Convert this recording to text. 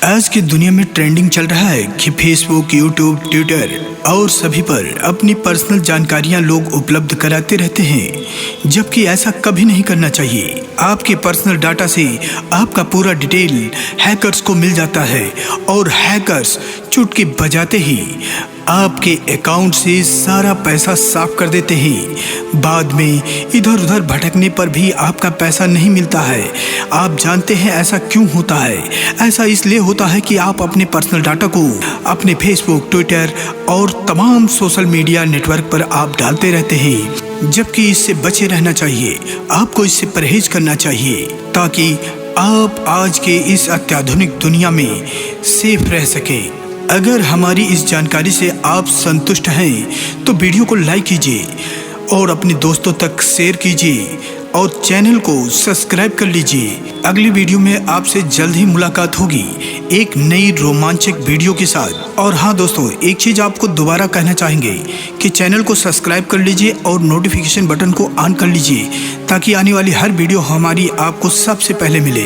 आज की दुनिया में ट्रेंडिंग चल रहा है कि फेसबुक, यूट्यूब, ट्विटर और सभी पर अपनी पर्सनल जानकारियां लोग उपलब्ध कराते रहते हैं, जबकि ऐसा कभी नहीं करना चाहिए। आपके पर्सनल डाटा से आपका पूरा डिटेल हैकर्स को मिल जाता है और हैकर्स चुटकी बजाते ही आपके अकाउंट से सारा पैसा साफ कर देते हैं। बाद में इधर उधर भटकने पर भी आपका पैसा नहीं मिलता है। आप जानते हैं ऐसा क्यों होता है? ऐसा इसलिए होता है कि आप अपने पर्सनल डाटा को अपने फेसबुक, ट्विटर और तमाम सोशल मीडिया नेटवर्क पर आप डालते रहते हैं, जबकि इससे बचे रहना चाहिए। आपको इससे परहेज करना चाहिए ताकि आप आज के इस अत्याधुनिक दुनिया में सेफ रह सकें। अगर हमारी इस जानकारी से आप संतुष्ट हैं तो वीडियो को लाइक कीजिए और अपने दोस्तों तक शेयर कीजिए और चैनल को सब्सक्राइब कर लीजिए। अगली वीडियो में आपसे जल्द ही मुलाकात होगी एक नई रोमांचक वीडियो के साथ। और हाँ दोस्तों, एक चीज़ आपको दोबारा कहना चाहेंगे कि चैनल को सब्सक्राइब कर लीजिए और नोटिफिकेशन बटन को ऑन कर लीजिए ताकि आने वाली हर वीडियो हमारी आपको सबसे पहले मिले।